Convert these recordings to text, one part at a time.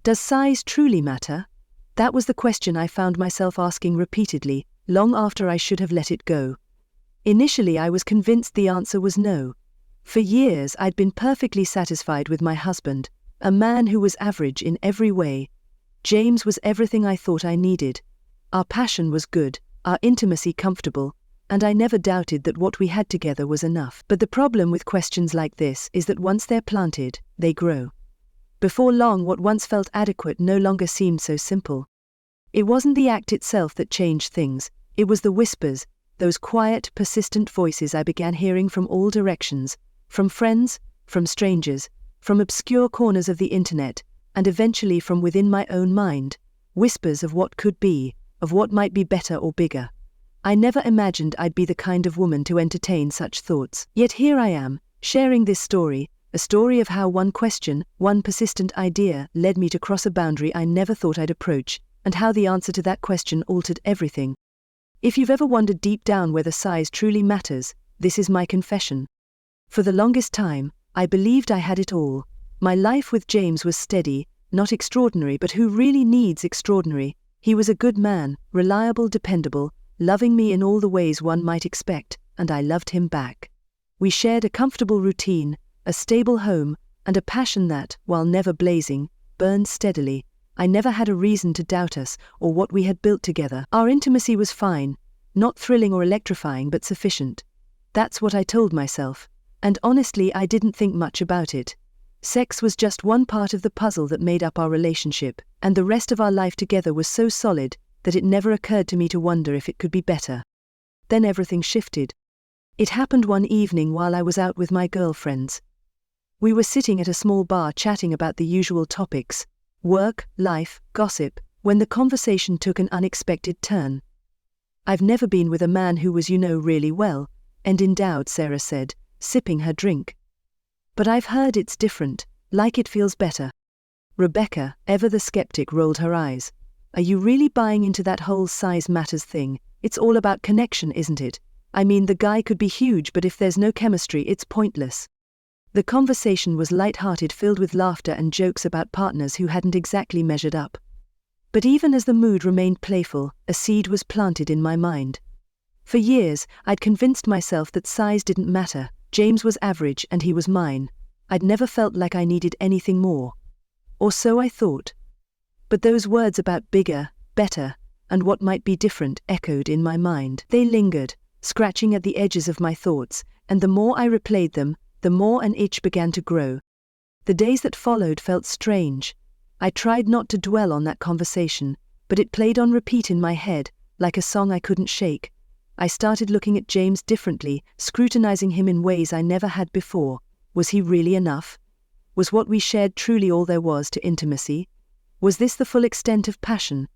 Does size truly matter? That was the question I found myself asking repeatedly, long after I should have let it go. Initially, I was convinced the answer was no. For years, I'd been perfectly satisfied with my husband, a man who was average in every way. James was everything I thought I needed. Our passion was good, our intimacy comfortable, and I never doubted that what we had together was enough. But the problem with questions like this is that once they're planted, they grow. Before long, what once felt adequate no longer seemed so simple. It wasn't the act itself that changed things, it was the whispers, those quiet, persistent voices I began hearing from all directions, from friends, from strangers, from obscure corners of the internet, and eventually from within my own mind, whispers of what could be, of what might be better or bigger. I never imagined I'd be the kind of woman to entertain such thoughts. Yet here I am, sharing this story, a story of how one question, one persistent idea, led me to cross a boundary I never thought I'd approach, and how the answer to that question altered everything. If you've ever wondered deep down whether size truly matters, this is my confession. For the longest time, I believed I had it all. My life with James was steady, not extraordinary, but who really needs extraordinary? He was a good man, reliable, dependable, loving me in all the ways one might expect, and I loved him back. We shared a comfortable routine, a stable home, and a passion that, while never blazing, burned steadily. I never had a reason to doubt us or what we had built together. Our intimacy was fine, not thrilling or electrifying, but sufficient. That's what I told myself, and honestly I didn't think much about it. Sex was just one part of the puzzle that made up our relationship, and the rest of our life together was so solid that it never occurred to me to wonder if it could be better. Then everything shifted. It happened one evening while I was out with my girlfriends. We were sitting at a small bar chatting about the usual topics, work, life, gossip, when the conversation took an unexpected turn. "I've never been with a man who was, really well and endowed," Sarah said, sipping her drink. "But I've heard it's different, like it feels better." Rebecca, ever the skeptic, rolled her eyes. "Are you really buying into that whole size matters thing? It's all about connection, isn't it? I mean, the guy could be huge, but if there's no chemistry, it's pointless." The conversation was light-hearted, filled with laughter and jokes about partners who hadn't exactly measured up. But even as the mood remained playful, a seed was planted in my mind. For years, I'd convinced myself that size didn't matter. James was average and he was mine. I'd never felt like I needed anything more. Or so I thought. But those words about bigger, better, and what might be different echoed in my mind. They lingered, scratching at the edges of my thoughts, and the more I replayed them, the more an itch began to grow. The days that followed felt strange. I tried not to dwell on that conversation, but it played on repeat in my head, like a song I couldn't shake. I started looking at James differently, scrutinizing him in ways I never had before. Was he really enough? Was what we shared truly all there was to intimacy? Was this the full extent of passion?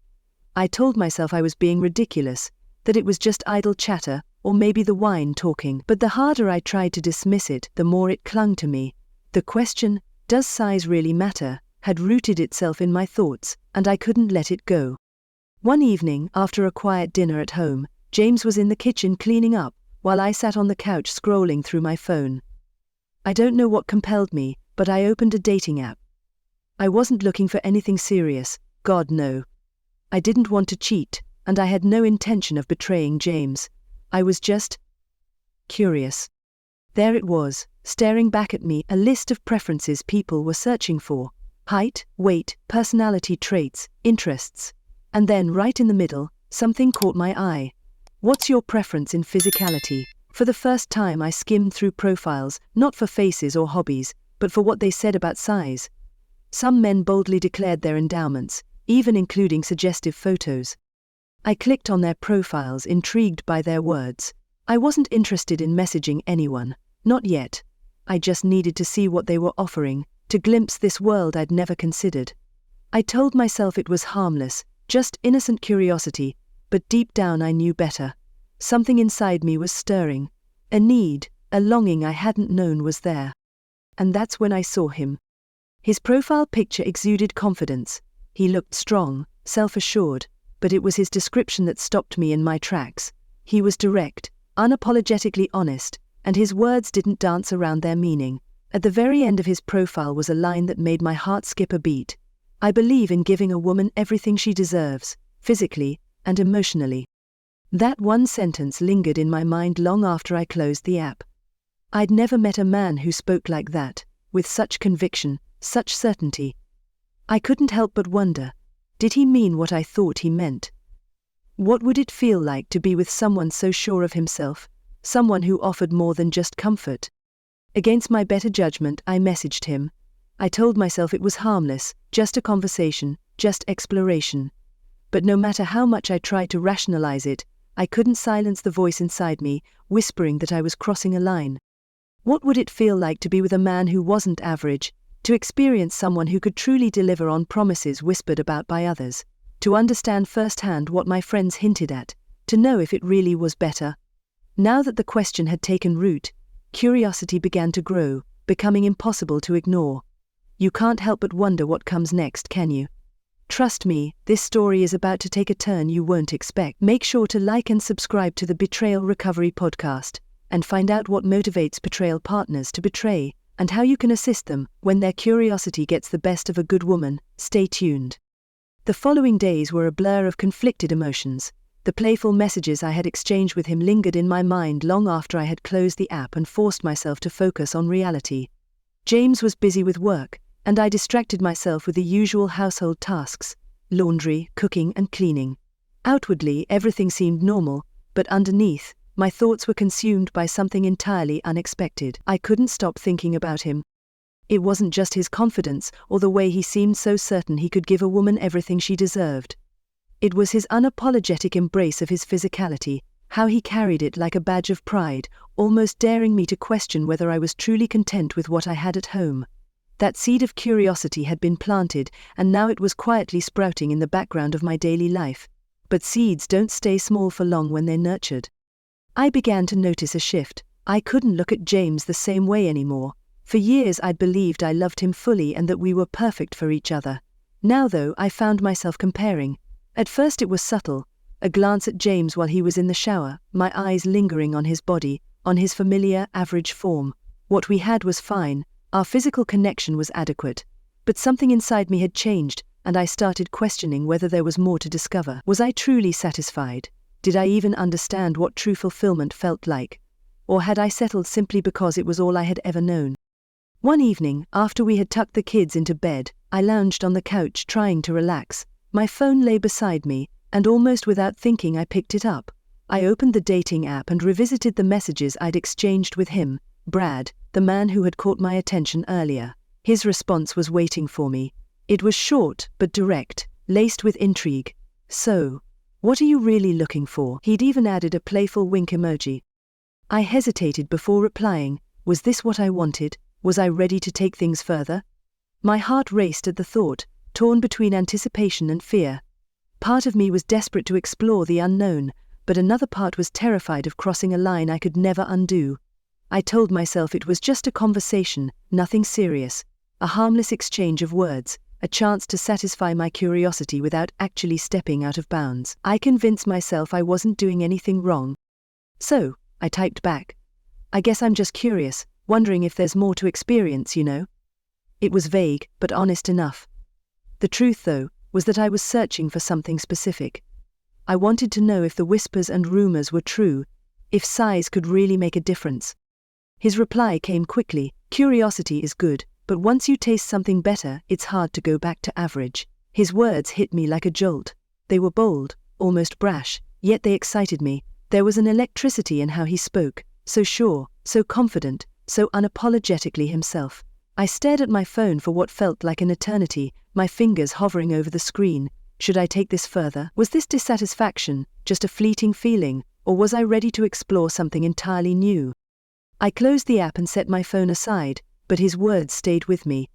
I told myself I was being ridiculous, that it was just idle chatter, or maybe the wine talking. But the harder I tried to dismiss it, the more it clung to me. The question, does size really matter, had rooted itself in my thoughts, and I couldn't let it go. One evening, after a quiet dinner at home, James was in the kitchen cleaning up, while I sat on the couch scrolling through my phone. I don't know what compelled me, but I opened a dating app. I wasn't looking for anything serious, God no. I didn't want to cheat, and I had no intention of betraying James. I was just curious. There it was, staring back at me, a list of preferences people were searching for. Height, weight, personality traits, interests. And then right in the middle, something caught my eye. What's your preference in physicality? For the first time I skimmed through profiles, not for faces or hobbies, but for what they said about size. Some men boldly declared their endowments, even including suggestive photos. I clicked on their profiles, intrigued by their words. I wasn't interested in messaging anyone, not yet. I just needed to see what they were offering, to glimpse this world I'd never considered. I told myself it was harmless, just innocent curiosity, but deep down I knew better. Something inside me was stirring. A need, a longing I hadn't known was there. And that's when I saw him. His profile picture exuded confidence. He looked strong, self-assured, but it was his description that stopped me in my tracks. He was direct, unapologetically honest, and his words didn't dance around their meaning. At the very end of his profile was a line that made my heart skip a beat. I believe in giving a woman everything she deserves, physically and emotionally. That one sentence lingered in my mind long after I closed the app. I'd never met a man who spoke like that, with such conviction, such certainty. I couldn't help but wonder, did he mean what I thought he meant? What would it feel like to be with someone so sure of himself, someone who offered more than just comfort? Against my better judgment, I messaged him. I told myself it was harmless, just a conversation, just exploration. But no matter how much I tried to rationalize it, I couldn't silence the voice inside me, whispering that I was crossing a line. What would it feel like to be with a man who wasn't average, to experience someone who could truly deliver on promises whispered about by others, to understand firsthand what my friends hinted at, to know if it really was better? Now that the question had taken root, curiosity began to grow, becoming impossible to ignore. You can't help but wonder what comes next, can you? Trust me, this story is about to take a turn you won't expect. Make sure to like and subscribe to the Betrayal Recovery Podcast, and find out what motivates betrayal partners to betray, and how you can assist them when their curiosity gets the best of a good woman. Stay tuned. The following days were a blur of conflicted emotions. The playful messages I had exchanged with him lingered in my mind long after I had closed the app and forced myself to focus on reality. James was busy with work, and I distracted myself with the usual household tasks: laundry, cooking, and cleaning. Outwardly, everything seemed normal, but underneath, my thoughts were consumed by something entirely unexpected. I couldn't stop thinking about him. It wasn't just his confidence or the way he seemed so certain he could give a woman everything she deserved. It was his unapologetic embrace of his physicality, how he carried it like a badge of pride, almost daring me to question whether I was truly content with what I had at home. That seed of curiosity had been planted, and now it was quietly sprouting in the background of my daily life. But seeds don't stay small for long when they're nurtured. I began to notice a shift. I couldn't look at James the same way anymore. For years I'd believed I loved him fully and that we were perfect for each other. Now though, I found myself comparing. At first it was subtle, a glance at James while he was in the shower, my eyes lingering on his body, on his familiar, average form. What we had was fine, our physical connection was adequate. But something inside me had changed, and I started questioning whether there was more to discover. Was I truly satisfied? Did I even understand what true fulfillment felt like? Or had I settled simply because it was all I had ever known? One evening, after we had tucked the kids into bed, I lounged on the couch trying to relax. My phone lay beside me, and almost without thinking I picked it up. I opened the dating app and revisited the messages I'd exchanged with him, Brad, the man who had caught my attention earlier. His response was waiting for me. It was short but direct, laced with intrigue. "So, what are you really looking for?" He'd even added a playful wink emoji. I hesitated before replying. Was this what I wanted? Was I ready to take things further? My heart raced at the thought, torn between anticipation and fear. Part of me was desperate to explore the unknown, but another part was terrified of crossing a line I could never undo. I told myself it was just a conversation, nothing serious, a harmless exchange of words, a chance to satisfy my curiosity without actually stepping out of bounds. I convinced myself I wasn't doing anything wrong. So, I typed back, "I guess I'm just curious, wondering if there's more to experience, you know." It was vague, but honest enough. The truth, though, was that I was searching for something specific. I wanted to know if the whispers and rumors were true, if size could really make a difference. His reply came quickly: "Curiosity is good, but once you taste something better, it's hard to go back to average." His words hit me like a jolt. They were bold, almost brash, yet they excited me. There was an electricity in how he spoke, so sure, so confident, so unapologetically himself. I stared at my phone for what felt like an eternity, my fingers hovering over the screen. Should I take this further? Was this dissatisfaction just a fleeting feeling, or was I ready to explore something entirely new? I closed the app and set my phone aside, but his words stayed with me.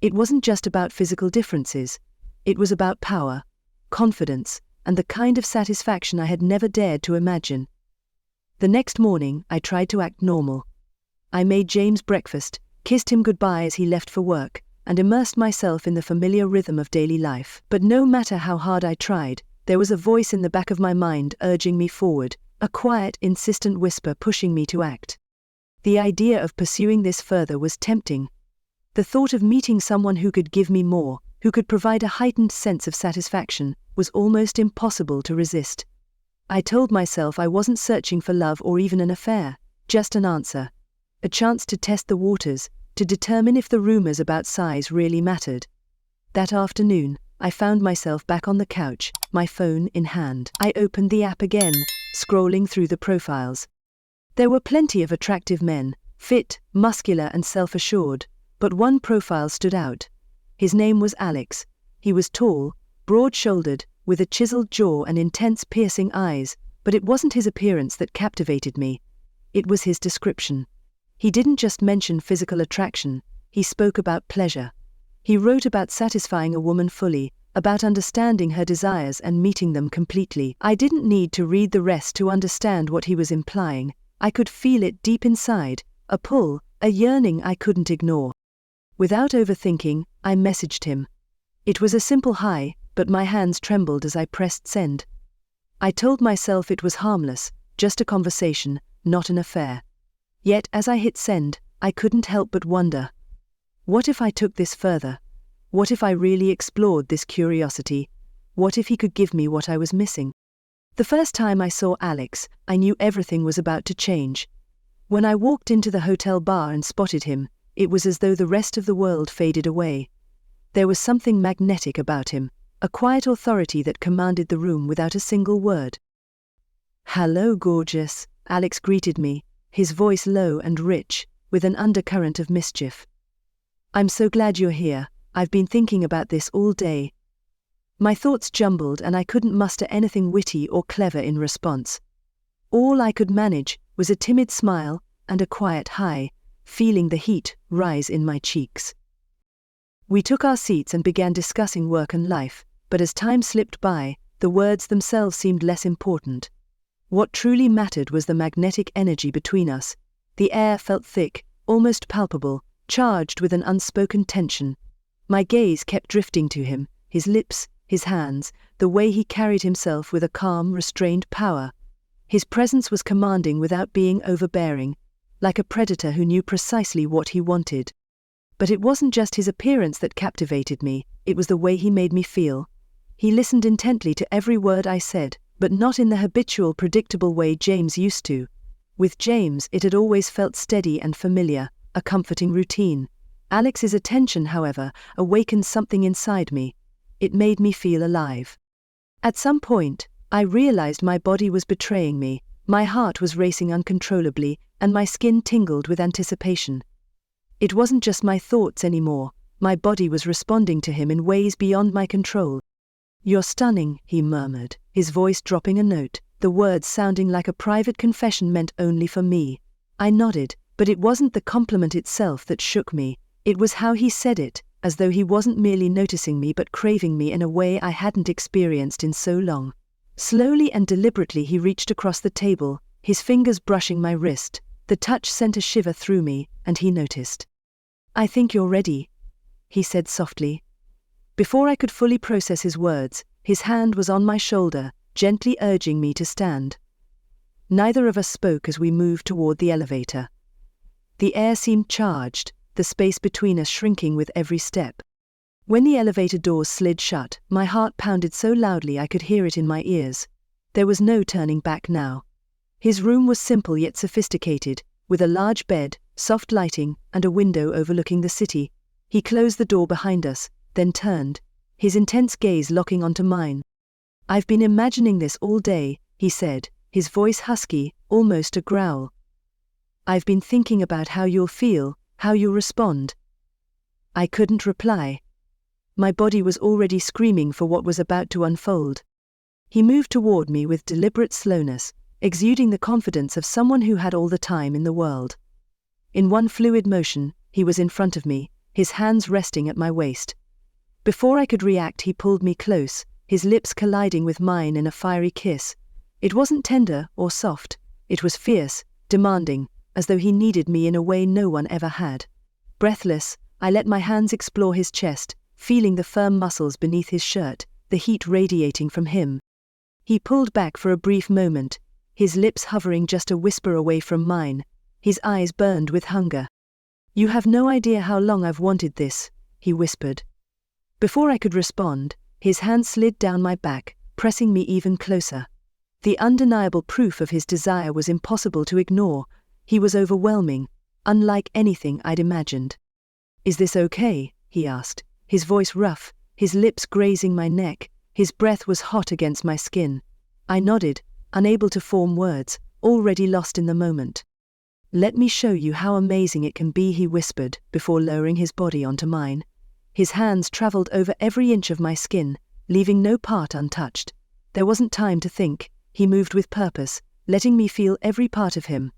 It wasn't just about physical differences. It was about power, confidence, and the kind of satisfaction I had never dared to imagine. The next morning, I tried to act normal. I made James breakfast, kissed him goodbye as he left for work, and immersed myself in the familiar rhythm of daily life. But no matter how hard I tried, there was a voice in the back of my mind urging me forward, a quiet, insistent whisper pushing me to act. The idea of pursuing this further was tempting. The thought of meeting someone who could give me more, who could provide a heightened sense of satisfaction, was almost impossible to resist. I told myself I wasn't searching for love or even an affair, just an answer. A chance to test the waters, to determine if the rumors about size really mattered. That afternoon, I found myself back on the couch, my phone in hand. I opened the app again, scrolling through the profiles. There were plenty of attractive men, fit, muscular and self-assured, but one profile stood out. His name was Alex. He was tall, broad-shouldered, with a chiseled jaw and intense piercing eyes, but it wasn't his appearance that captivated me. It was his description. He didn't just mention physical attraction, he spoke about pleasure. He wrote about satisfying a woman fully, about understanding her desires and meeting them completely. I didn't need to read the rest to understand what he was implying. I could feel it deep inside, a pull, a yearning I couldn't ignore. Without overthinking, I messaged him. It was a simple hi, but my hands trembled as I pressed send. I told myself it was harmless, just a conversation, not an affair. Yet as I hit send, I couldn't help but wonder. What if I took this further? What if I really explored this curiosity? What if he could give me what I was missing? The first time I saw Alex, I knew everything was about to change. When I walked into the hotel bar and spotted him, it was as though the rest of the world faded away. There was something magnetic about him, a quiet authority that commanded the room without a single word. "Hello, gorgeous," Alex greeted me, his voice low and rich, with an undercurrent of mischief. "I'm so glad you're here. I've been thinking about this all day." My thoughts jumbled and I couldn't muster anything witty or clever in response. All I could manage was a timid smile and a quiet hi, feeling the heat rise in my cheeks. We took our seats and began discussing work and life, but as time slipped by, the words themselves seemed less important. What truly mattered was the magnetic energy between us. The air felt thick, almost palpable, charged with an unspoken tension. My gaze kept drifting to him, his lips, his hands, the way he carried himself with a calm, restrained power. His presence was commanding without being overbearing, like a predator who knew precisely what he wanted. But it wasn't just his appearance that captivated me, it was the way he made me feel. He listened intently to every word I said, but not in the habitual, predictable way James used to. With James, it had always felt steady and familiar, a comforting routine. Alex's attention, however, awakened something inside me. It made me feel alive. At some point, I realized my body was betraying me, my heart was racing uncontrollably, and my skin tingled with anticipation. It wasn't just my thoughts anymore, my body was responding to him in ways beyond my control. "You're stunning," he murmured, his voice dropping a note, the words sounding like a private confession meant only for me. I nodded, but it wasn't the compliment itself that shook me, it was how he said it, as though he wasn't merely noticing me but craving me in a way I hadn't experienced in so long. Slowly and deliberately he reached across the table, his fingers brushing my wrist. The touch sent a shiver through me, and he noticed. "I think you're ready," he said softly. Before I could fully process his words, his hand was on my shoulder, gently urging me to stand. Neither of us spoke as we moved toward the elevator. The air seemed charged, the space between us shrinking with every step. When the elevator doors slid shut, my heart pounded so loudly I could hear it in my ears. There was no turning back now. His room was simple yet sophisticated, with a large bed, soft lighting, and a window overlooking the city. He closed the door behind us, then turned, his intense gaze locking onto mine. "I've been imagining this all day," he said, his voice husky, almost a growl. "I've been thinking about how you'll feel, how you'll respond." I couldn't reply. My body was already screaming for what was about to unfold. He moved toward me with deliberate slowness, exuding the confidence of someone who had all the time in the world. In one fluid motion, he was in front of me, his hands resting at my waist. Before I could react, he pulled me close, his lips colliding with mine in a fiery kiss. It wasn't tender or soft, it was fierce, demanding, as though he needed me in a way no one ever had. Breathless, I let my hands explore his chest, feeling the firm muscles beneath his shirt, the heat radiating from him. He pulled back for a brief moment, his lips hovering just a whisper away from mine, his eyes burned with hunger. "You have no idea how long I've wanted this," he whispered. Before I could respond, his hand slid down my back, pressing me even closer. The undeniable proof of his desire was impossible to ignore. He was overwhelming, unlike anything I'd imagined. "Is this okay?" he asked, his voice rough, his lips grazing my neck. His breath was hot against my skin. I nodded, unable to form words, already lost in the moment. "Let me show you how amazing it can be," he whispered, before lowering his body onto mine. His hands traveled over every inch of my skin, leaving no part untouched. There wasn't time to think. He moved with purpose, letting me feel every part of him.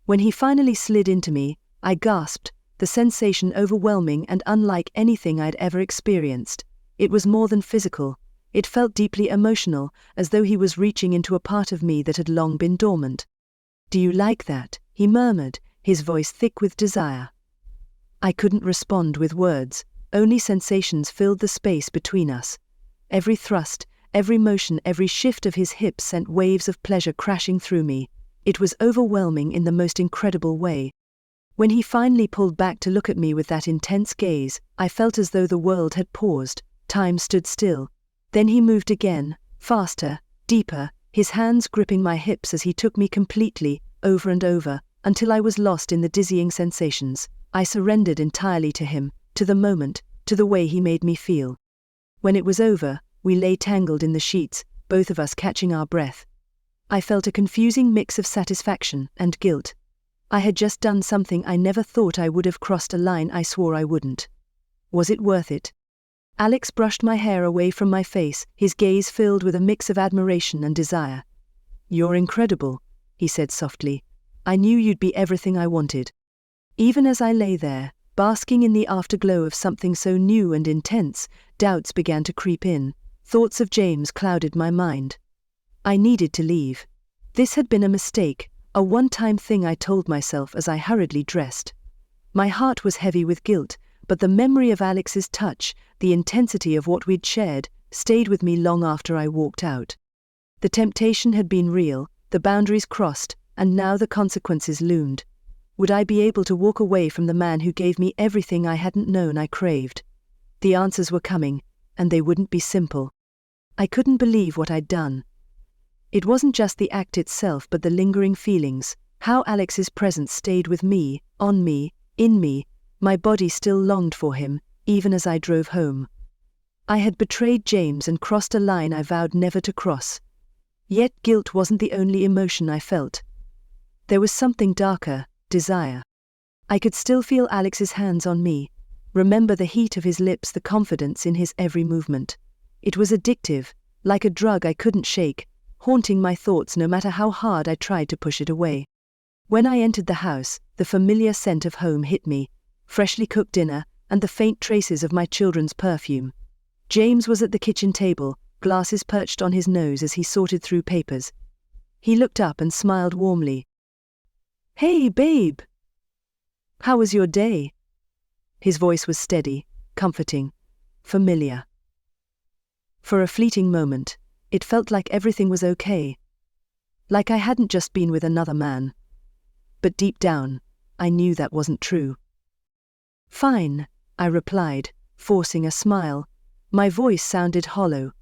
When he finally slid into me, I gasped, the sensation overwhelming and unlike anything I'd ever experienced. It was more than physical. It felt deeply emotional, as though he was reaching into a part of me that had long been dormant. "Do you like that?" he murmured, his voice thick with desire. I couldn't respond with words, only sensations filled the space between us. Every thrust, every motion, every shift of his hips sent waves of pleasure crashing through me. It was overwhelming in the most incredible way. When he finally pulled back to look at me with that intense gaze, I felt as though the world had paused, time stood still. Then he moved again, faster, deeper, his hands gripping my hips as he took me completely, over and over, until I was lost in the dizzying sensations. I surrendered entirely to him, to the moment, to the way he made me feel. When it was over, we lay tangled in the sheets, both of us catching our breath. I felt a confusing mix of satisfaction and guilt. I had just done something I never thought I would have, crossed a line I swore I wouldn't. Was it worth it? Alex brushed my hair away from my face, his gaze filled with a mix of admiration and desire. "You're incredible," he said softly. "I knew you'd be everything I wanted." Even as I lay there, basking in the afterglow of something so new and intense, doubts began to creep in. Thoughts of James clouded my mind. I needed to leave. This had been a mistake, a one-time thing I told myself as I hurriedly dressed. My heart was heavy with guilt, but the memory of Alex's touch, the intensity of what we'd shared, stayed with me long after I walked out. The temptation had been real, the boundaries crossed, and now the consequences loomed. Would I be able to walk away from the man who gave me everything I hadn't known I craved? The answers were coming, and they wouldn't be simple. I couldn't believe what I'd done. It wasn't just the act itself but the lingering feelings, how Alex's presence stayed with me, on me, in me. My body still longed for him, even as I drove home. I had betrayed James and crossed a line I vowed never to cross. Yet guilt wasn't the only emotion I felt. There was something darker, desire. I could still feel Alex's hands on me, remember the heat of his lips, the confidence in his every movement. It was addictive, like a drug I couldn't shake, haunting my thoughts no matter how hard I tried to push it away. When I entered the house, the familiar scent of home hit me, freshly cooked dinner, and the faint traces of my children's perfume. James was at the kitchen table, glasses perched on his nose as he sorted through papers. He looked up and smiled warmly. "Hey, babe! How was your day?" His voice was steady, comforting, familiar. For a fleeting moment, it felt like everything was okay. Like I hadn't just been with another man. But deep down, I knew that wasn't true. "Fine," I replied, forcing a smile. My voice sounded hollow.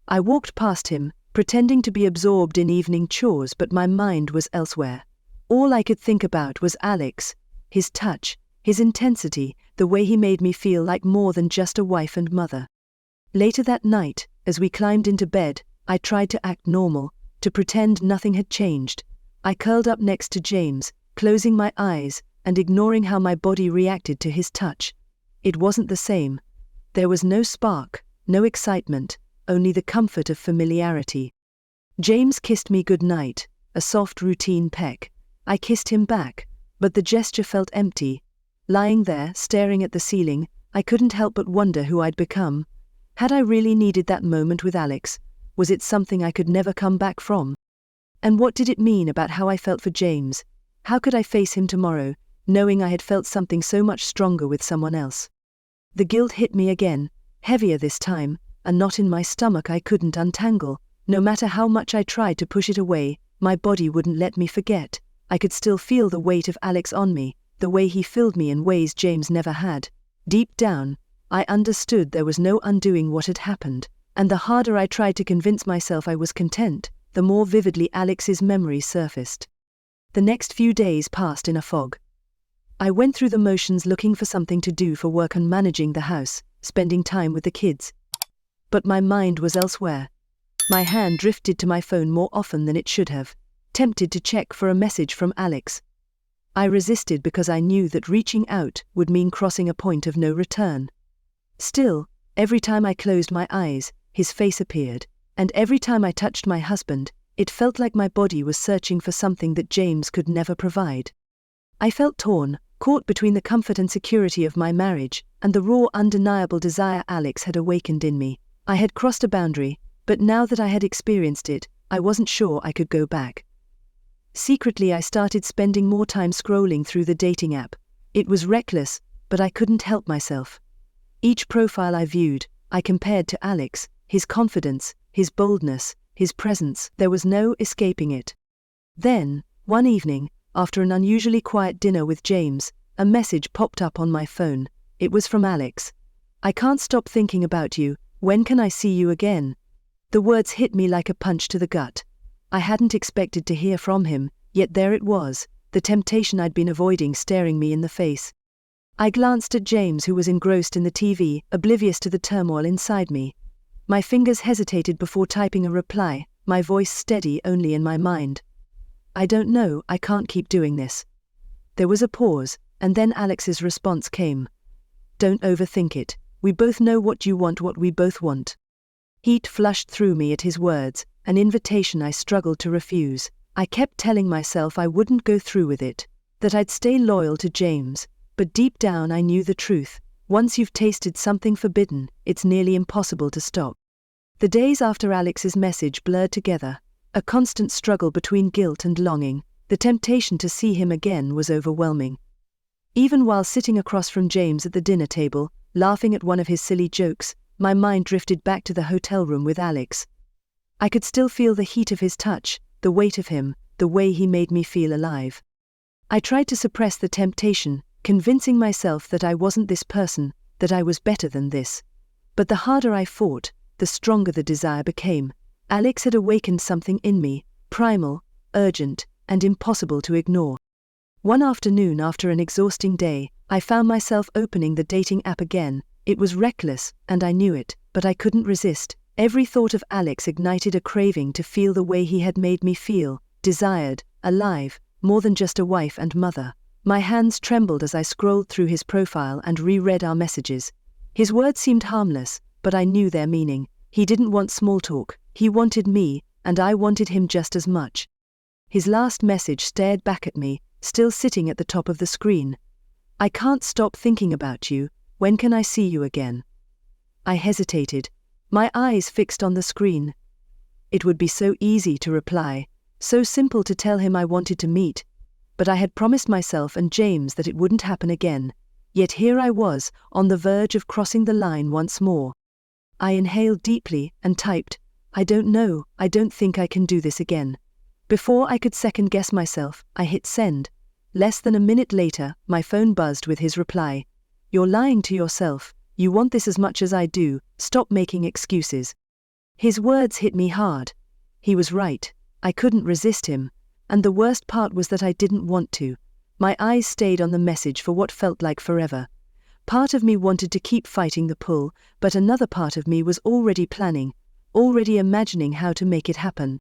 I walked past him, pretending to be absorbed in evening chores, but my mind was elsewhere. All I could think about was Alex, his touch, his intensity, the way he made me feel like more than just a wife and mother. Later that night, as we climbed into bed, I tried to act normal, to pretend nothing had changed. I curled up next to James, closing my eyes and ignoring how my body reacted to his touch. It wasn't the same. There was no spark, no excitement, only the comfort of familiarity. James kissed me goodnight, a soft routine peck. I kissed him back, but the gesture felt empty. Lying there, staring at the ceiling, I couldn't help but wonder who I'd become. Had I really needed that moment with Alex? Was it something I could never come back from? And what did it mean about how I felt for James? How could I face him tomorrow, knowing I had felt something so much stronger with someone else? The guilt hit me again, heavier this time, a knot in my stomach I couldn't untangle. No matter how much I tried to push it away, my body wouldn't let me forget. I could still feel the weight of Alex on me, the way he filled me in ways James never had. Deep down, I understood there was no undoing what had happened, and the harder I tried to convince myself I was content, the more vividly Alex's memory surfaced. The next few days passed in a fog. I went through the motions looking for something to do for work and managing the house, spending time with the kids. But my mind was elsewhere. My hand drifted to my phone more often than it should have, tempted to check for a message from Alex. I resisted because I knew that reaching out would mean crossing a point of no return. Still, every time I closed my eyes, his face appeared, and every time I touched my husband, it felt like my body was searching for something that James could never provide. I felt torn, caught between the comfort and security of my marriage and the raw, undeniable desire Alex had awakened in me. I had crossed a boundary, but now that I had experienced it, I wasn't sure I could go back. Secretly, I started spending more time scrolling through the dating app. It was reckless, but I couldn't help myself. Each profile I viewed, I compared to Alex, his confidence, his boldness, his presence. There was no escaping it. Then, one evening, after an unusually quiet dinner with James, a message popped up on my phone. It was from Alex. "I can't stop thinking about you. When can I see you again?" The words hit me like a punch to the gut. I hadn't expected to hear from him, yet there it was, the temptation I'd been avoiding staring me in the face. I glanced at James, who was engrossed in the TV, oblivious to the turmoil inside me. My fingers hesitated before typing a reply, my voice steady only in my mind. "I don't know, I can't keep doing this." There was a pause, and then Alex's response came. "Don't overthink it. We both know what you want, what we both want." Heat flushed through me at his words, an invitation I struggled to refuse. I kept telling myself I wouldn't go through with it, that I'd stay loyal to James, but deep down I knew the truth. Once you've tasted something forbidden, it's nearly impossible to stop. The days after Alex's message blurred together, a constant struggle between guilt and longing. The temptation to see him again was overwhelming. Even while sitting across from James at the dinner table, laughing at one of his silly jokes, my mind drifted back to the hotel room with Alex. I could still feel the heat of his touch, the weight of him, the way he made me feel alive. I tried to suppress the temptation, convincing myself that I wasn't this person, that I was better than this. But the harder I fought, the stronger the desire became. Alex had awakened something in me, primal, urgent, and impossible to ignore. One afternoon, after an exhausting day, I found myself opening the dating app again. It was reckless, and I knew it, but I couldn't resist. Every thought of Alex ignited a craving to feel the way he had made me feel, desired, alive, more than just a wife and mother. My hands trembled as I scrolled through his profile and reread our messages. His words seemed harmless, but I knew their meaning. He didn't want small talk. He wanted me, and I wanted him just as much. His last message stared back at me, still sitting at the top of the screen. "I can't stop thinking about you. When can I see you again?" I hesitated, my eyes fixed on the screen. It would be so easy to reply, so simple to tell him I wanted to meet, but I had promised myself and James that it wouldn't happen again. Yet here I was, on the verge of crossing the line once more. I inhaled deeply and typed, "I don't know, I don't think I can do this again." Before I could second-guess myself, I hit send. Less than a minute later, my phone buzzed with his reply. "You're lying to yourself. You want this as much as I do. Stop making excuses." His words hit me hard. He was right. I couldn't resist him. And the worst part was that I didn't want to. My eyes stayed on the message for what felt like forever. Part of me wanted to keep fighting the pull, but another part of me was already planning, already imagining how to make it happen.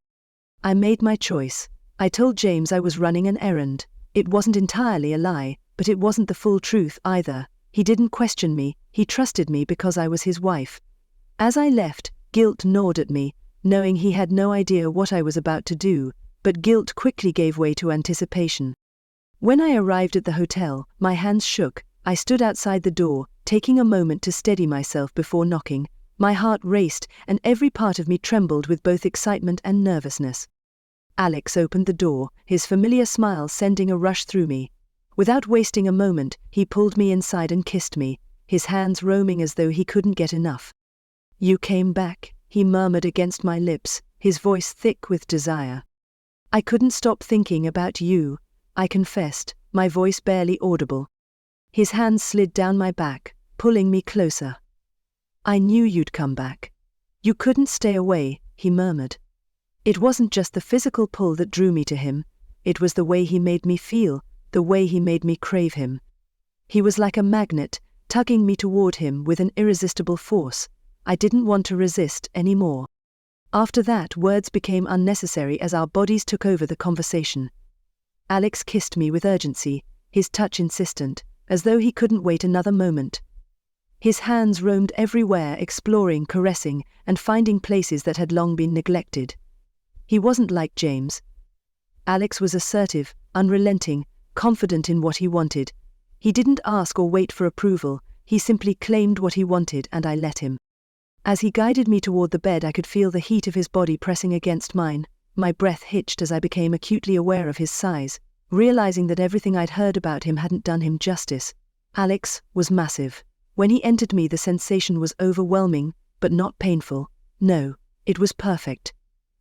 I made my choice. I told James I was running an errand. It wasn't entirely a lie, but it wasn't the full truth either. He didn't question me, he trusted me because I was his wife. As I left, guilt gnawed at me, knowing he had no idea what I was about to do, but guilt quickly gave way to anticipation. When I arrived at the hotel, my hands shook. I stood outside the door, taking a moment to steady myself before knocking. My heart raced, and every part of me trembled with both excitement and nervousness. Alex opened the door, his familiar smile sending a rush through me. Without wasting a moment, he pulled me inside and kissed me, his hands roaming as though he couldn't get enough. "You came back," he murmured against my lips, his voice thick with desire. "I couldn't stop thinking about you," I confessed, my voice barely audible. His hands slid down my back, pulling me closer. "I knew you'd come back. You couldn't stay away," he murmured. It wasn't just the physical pull that drew me to him, it was the way he made me feel, the way he made me crave him. He was like a magnet, tugging me toward him with an irresistible force. I didn't want to resist anymore. After that, words became unnecessary as our bodies took over the conversation. Alex kissed me with urgency, his touch insistent, as though he couldn't wait another moment. His hands roamed everywhere, exploring, caressing, and finding places that had long been neglected. He wasn't like James. Alex was assertive, unrelenting, confident in what he wanted. He didn't ask or wait for approval, he simply claimed what he wanted, and I let him. As he guided me toward the bed, I could feel the heat of his body pressing against mine. My breath hitched as I became acutely aware of his size, realizing that everything I'd heard about him hadn't done him justice. Alex was massive. When he entered me, the sensation was overwhelming, but not painful. No, it was perfect.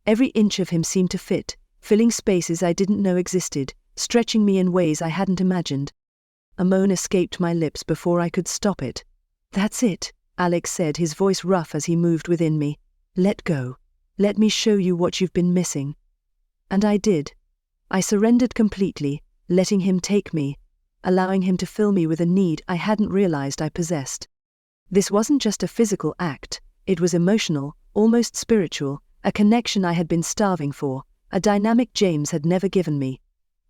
Every inch of him seemed to fit, filling spaces I didn't know existed, stretching me in ways I hadn't imagined. A moan escaped my lips before I could stop it. "That's it," Alex said, his voice rough as he moved within me. "Let go. Let me show you what you've been missing." And I did. I surrendered completely, letting him take me, allowing him to fill me with a need I hadn't realized I possessed. This wasn't just a physical act, it was emotional, almost spiritual, a connection I had been starving for, a dynamic James had never given me.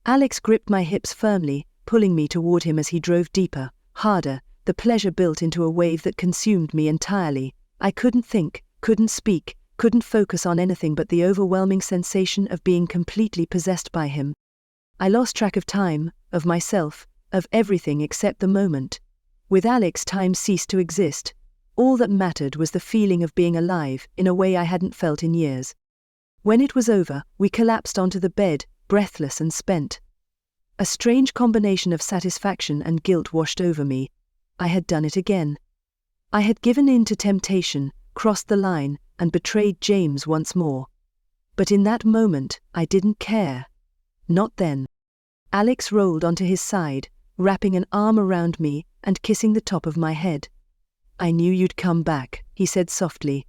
Alex gripped my hips firmly, pulling me toward him as he drove deeper, harder, the pleasure built into a wave that consumed me entirely. I couldn't think, couldn't speak, couldn't focus on anything but the overwhelming sensation of being completely possessed by him. I lost track of time, of myself, of everything except the moment. With Alex, time ceased to exist. All that mattered was the feeling of being alive in a way I hadn't felt in years. When it was over, we collapsed onto the bed, breathless and spent. A strange combination of satisfaction and guilt washed over me. I had done it again. I had given in to temptation, crossed the line, and betrayed James once more. But in that moment, I didn't care. Not then. Alex rolled onto his side, wrapping an arm around me and kissing the top of my head. "I knew you'd come back," he said softly.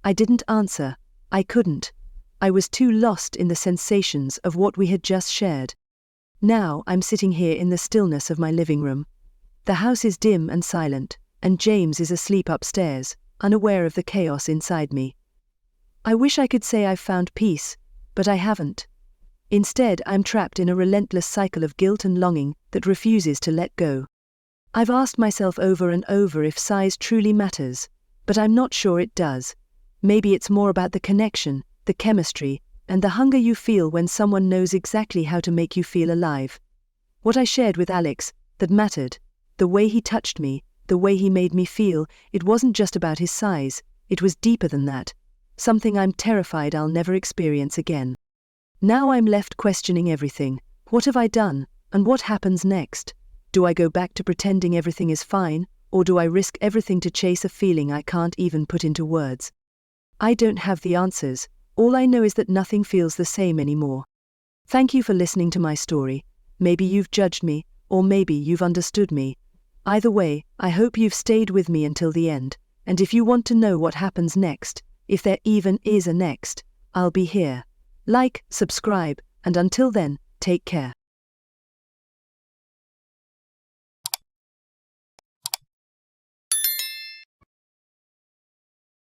I didn't answer. I couldn't. I was too lost in the sensations of what we had just shared. Now I'm sitting here in the stillness of my living room. The house is dim and silent, and James is asleep upstairs, unaware of the chaos inside me. I wish I could say I've found peace, but I haven't. Instead, I'm trapped in a relentless cycle of guilt and longing that refuses to let go. I've asked myself over and over if size truly matters, but I'm not sure it does. Maybe it's more about the connection, the chemistry, and the hunger you feel when someone knows exactly how to make you feel alive. What I shared with Alex, that mattered, the way he touched me, the way he made me feel, it wasn't just about his size, it was deeper than that, something I'm terrified I'll never experience again. Now I'm left questioning everything. What have I done, and what happens next? Do I go back to pretending everything is fine, or do I risk everything to chase a feeling I can't even put into words? I don't have the answers. All I know is that nothing feels the same anymore. Thank you for listening to my story. Maybe you've judged me, or maybe you've understood me. Either way, I hope you've stayed with me until the end, and if you want to know what happens next, if there even is a next, I'll be here. Like, subscribe, and until then, take care.